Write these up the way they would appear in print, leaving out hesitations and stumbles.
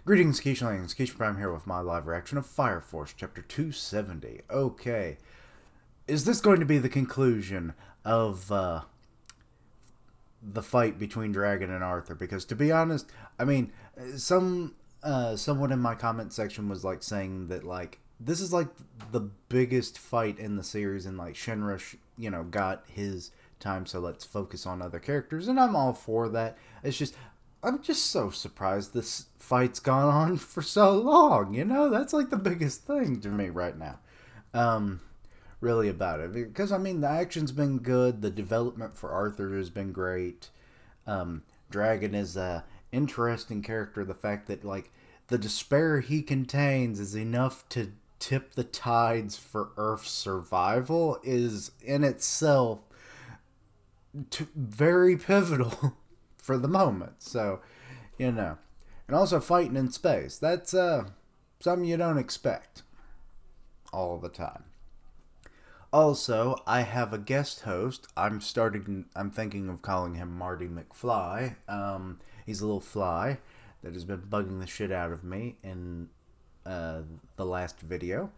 Greetings, Keishlings. Keish Prime here with my live reaction of Fire Force, Chapter 270. Okay, is this going to be the conclusion of the fight between Dragon and Arthur? Because to be honest, I mean, someone in my comment section was like saying that like this is like the biggest fight in the series, and like Shinra, got his time, so let's focus on other characters, and I'm all for that. It's just I'm just so surprised this fight's gone on for so long. That's like the biggest thing to me right now. Um, really about it, because I mean the action's been good, the development for Arthur has been great. Dragon is a interesting character. The fact that like the despair he contains is enough to tip the tides for Earth's survival is in itself very pivotal for the moment. So, and also fighting in space. That's something you don't expect all the time. Also, I have a guest host. I'm thinking of calling him Marty McFly. He's a little fly that has been bugging the shit out of me in the last video.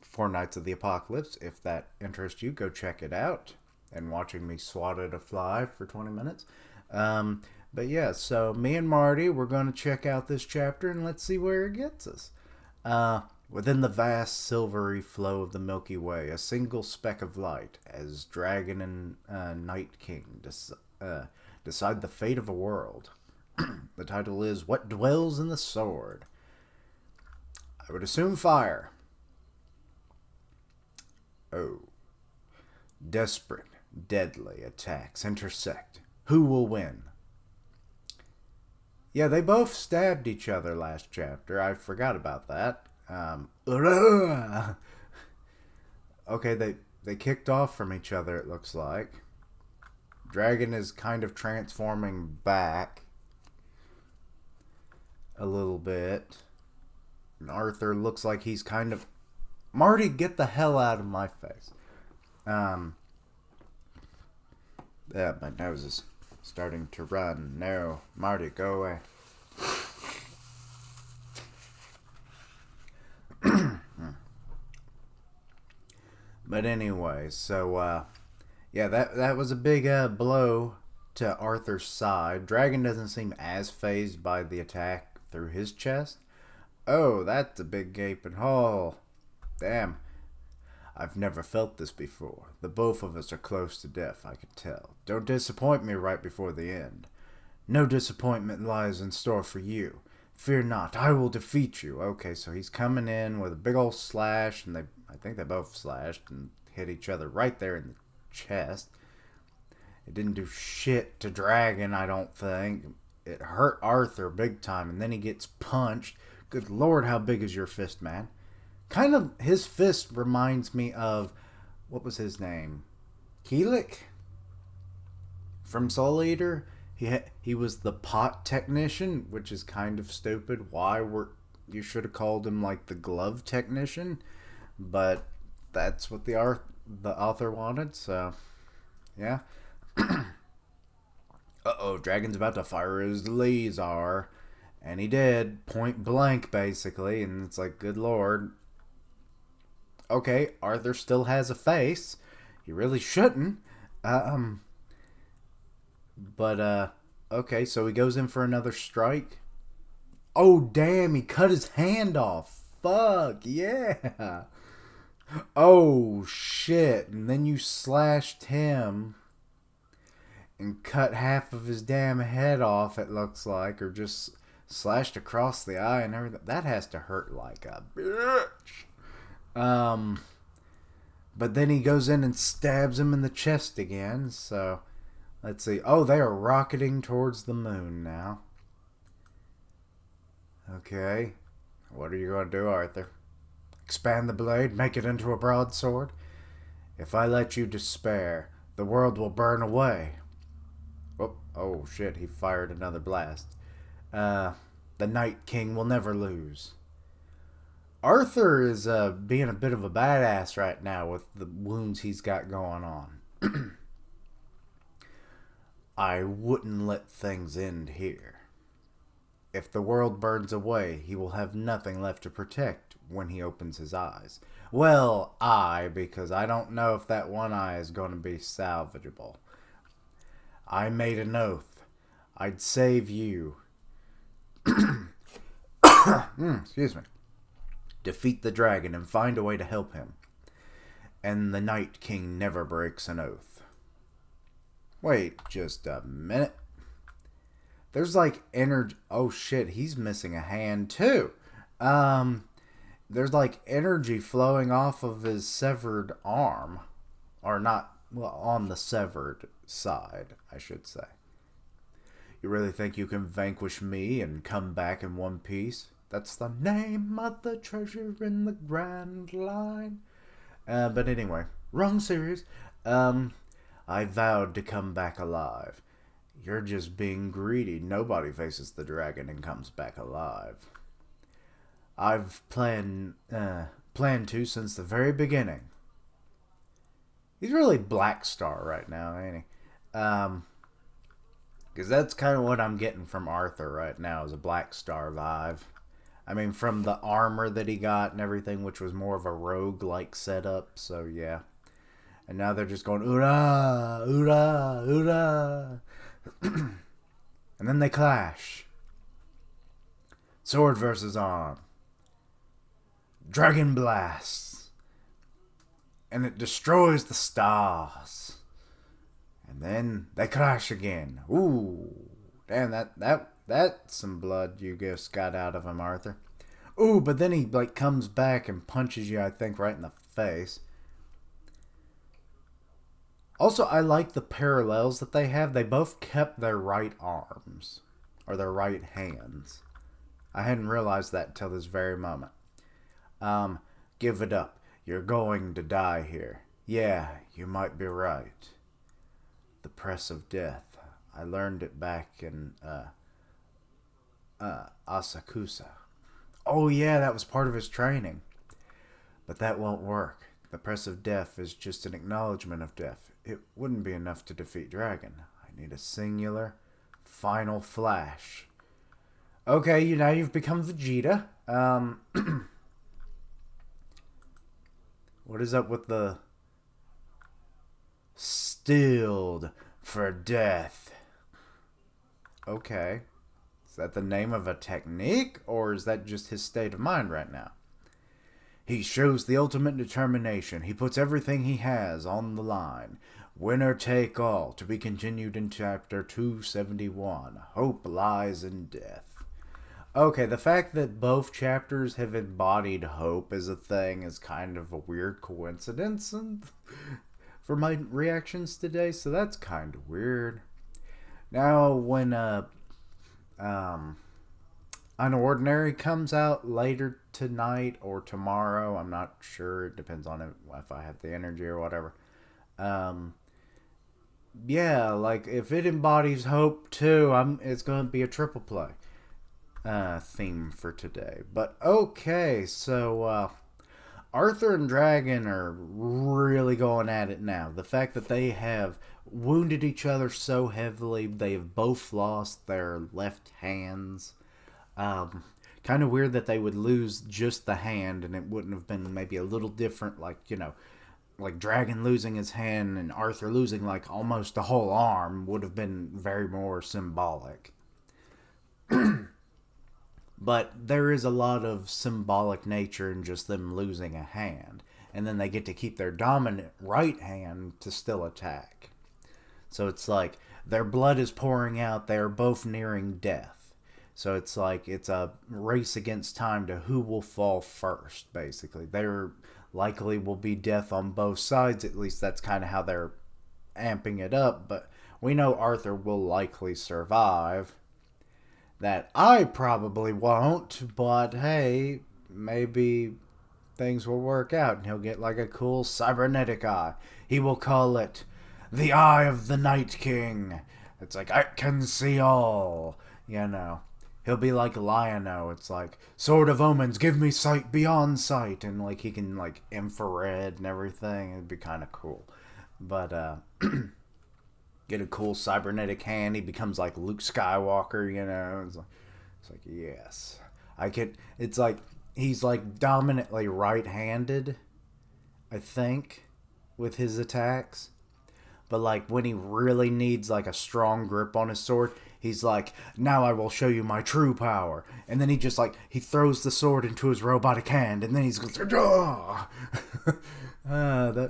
Four Nights of the Apocalypse. If that interests you, go check it out. And watching me swat at a fly for 20 minutes. But yeah, so me and Marty, we're going to check out this chapter and let's see where it gets us. Within the vast silvery flow of the Milky Way, a single speck of light, as Dragon and Night King decide the fate of a world. The title is What Dwells in the Sword? I would assume fire. Oh. Desperate, deadly attacks intersect. Who will win? Yeah, they both stabbed each other last chapter. I forgot about that. Okay, they kicked off from each other, it looks like. Dragon is kind of transforming back a little bit. And Arthur looks like he's kind of... Marty, get the hell out of my face. Yeah, my nose is starting to run. No, Marty, go away. But anyway, so, yeah, that was a big blow to Arthur's side. Dragon doesn't seem as fazed by the attack through his chest. Oh, that's a big gaping hole. Damn. I've never felt this before. The both of us are close to death, I can tell. Don't disappoint me right before the end. No disappointment lies in store for you. Fear not, I will defeat you. Okay, so he's coming in with a big old slash, and I think they both slashed and hit each other right there in the chest. It didn't do shit to Dragon, I don't think. It hurt Arthur big time, and then he gets punched. Good lord, how big is your fist, man? Kind of, his fist reminds me of, what was his name? Keelik? From Soul Eater? He was the pot technician, which is kind of stupid. You should have called him like the glove technician, but that's what the author wanted, so yeah. Uh-oh, Dragon's about to fire his laser, and he did, point blank basically, and it's like, good lord. Okay, Arthur still has a face. He really shouldn't. Okay, so he goes in for another strike. Oh, damn, he cut his hand off. Fuck, yeah. Oh, shit. And then you slashed him and cut half of his damn head off, it looks like, or just slashed across the eye and everything. That has to hurt like a bitch. But then he goes in and stabs him in the chest again, so let's see. Oh, they are rocketing towards the moon now. Okay. What are you going to do, Arthur? Expand the blade, make it into a broadsword? If I let you despair, the world will burn away. Oh shit, he fired another blast. The Night King will never lose. Arthur is being a bit of a badass right now with the wounds he's got going on. I wouldn't let things end here. If the world burns away, he will have nothing left to protect when he opens his eyes. Well, because I don't know if that one eye is going to be salvageable. I made an oath. I'd save you. Excuse me. Defeat the dragon and find a way to help him. And the Night King never breaks an oath. Wait just a minute. There's like energy. Oh shit, he's missing a hand too. There's like energy flowing off of his severed arm. Or not, well, on the severed side, I should say. You really think you can vanquish me and come back in one piece? That's the name of the treasure in the Grand Line. But anyway, wrong series. I vowed to come back alive. You're just being greedy. Nobody faces the dragon and comes back alive. I've planned to since the very beginning. He's really Black Star right now, ain't he? Because that's kind of what I'm getting from Arthur right now, is a Black Star vibe. I mean, from the armor that he got and everything, which was more of a rogue-like setup, so yeah. And now they're just going, oorah, oorah, oorah. And then they clash. Sword versus arm. Dragon blasts. And it destroys the stars. And then they clash again. Ooh. Damn, that's some blood you just got out of him, Arthur. Ooh, but then he like comes back and punches you, I think, right in the face. Also, I like the parallels that they have. They both kept their right arms. Or their right hands. I hadn't realized that until this very moment. Give it up. You're going to die here. Yeah, you might be right. The press of death. I learned it back in, Asakusa. Oh yeah, that was part of his training. But that won't work. The press of death is just an acknowledgement of death. It wouldn't be enough to defeat Dragon. I need a singular, final flash. Okay, now you've become Vegeta. What is up with the stilled for death? Okay. Is that the name of a technique, or is that just his state of mind right now? He shows the ultimate determination. He puts everything he has on the line. Winner take all. To be continued in chapter 271. Hope lies in death. Okay, the fact that both chapters have embodied hope as a thing is kind of a weird coincidence for my reactions today, so that's kind of weird. Now, when Unordinary comes out later tonight or tomorrow, I'm not sure, it depends on if I have the energy or whatever. Yeah, like if it embodies hope too, it's going to be a triple play theme for today. But okay, so Arthur and Dragon are really going at it now. The fact that they have wounded each other so heavily, they have both lost their left hands. Kind of weird that they would lose just the hand and it wouldn't have been maybe a little different, like, you know, like Dragon losing his hand and Arthur losing like almost the whole arm would have been very more symbolic. But there is a lot of symbolic nature in just them losing a hand. And then they get to keep their dominant right hand to still attack. So it's like their blood is pouring out. They are both nearing death. So it's like it's a race against time to who will fall first, basically. There likely will be death on both sides. At least that's kind of how they're amping it up. But we know Arthur will likely survive. That I probably won't, but hey, maybe things will work out and he'll get like a cool cybernetic eye. He will call it the Eye of the Night King. It's like, I can see all, you know. He'll be like Lion-O. It's like, Sword of Omens, give me sight beyond sight. And like he can like infrared and everything. It'd be kind of cool. But get a cool cybernetic hand. He becomes like Luke Skywalker, you know. It's like, It's like, yes. I could. It's like he's like dominantly right-handed, I think, with his attacks. But like when he really needs like a strong grip on his sword, he's like, "Now I will show you my true power." And then he just like he throws the sword into his robotic hand, and then he's like, that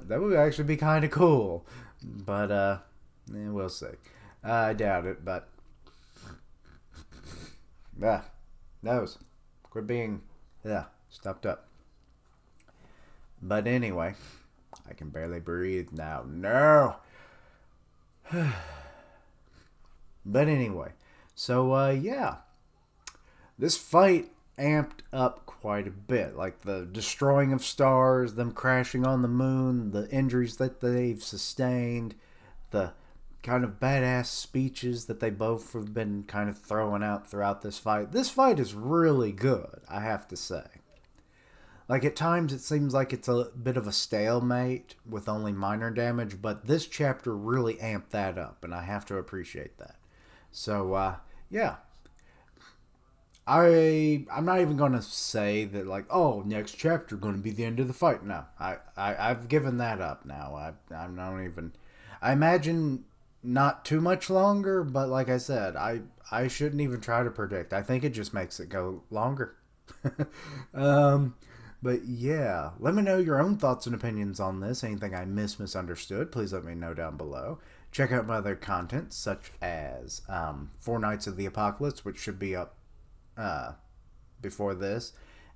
would actually be kind of cool. But we'll see. I doubt it. But yeah, nose, quit being stuffed up. But anyway, I can barely breathe now. No. But anyway, so yeah, this fight amped up quite a bit. Like the destroying of stars, them crashing on the moon, the injuries that they've sustained, the kind of badass speeches that they both have been kind of throwing out throughout this fight. This fight is really good, I have to say. Like at times it seems like it's a bit of a stalemate with only minor damage, but this chapter really amped that up, and I have to appreciate that. So yeah, I'm not even gonna say that like, oh, next chapter gonna be the end of the fight. No, I've given that up now. I'm not even. I imagine not too much longer, but like I said, I shouldn't even try to predict. I think it just makes it go longer. um, but yeah, let me know your own thoughts and opinions on this. Anything I misunderstood, please let me know down below. Check out my other content, such as Four Nights of the Apocalypse, which should be up before this,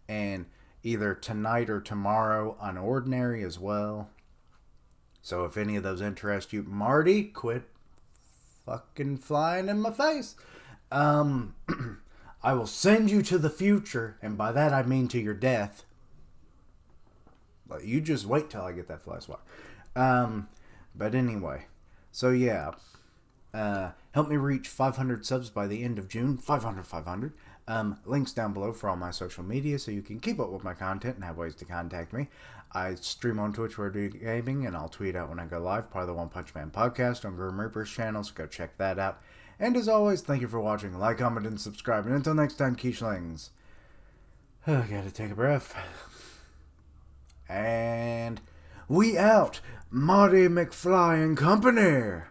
and either tonight or tomorrow on Ordinary as well. So if any of those interest you, Marty, quit fucking flying in my face. I will send you to the future, and by that I mean to your death. But you just wait till I get that fly swat. But anyway, so yeah, help me reach 500 subs by the end of June. 500. Links down below for all my social media so you can keep up with my content and have ways to contact me. I stream on Twitch where I do gaming, and I'll tweet out when I go live, part of the One Punch Man podcast on Grim Reaper's channel, so go check that out. And as always, thank you for watching. Like, comment, and subscribe. And until next time, Keishlings. I gotta take a breath. And we out, Marty McFly and Company.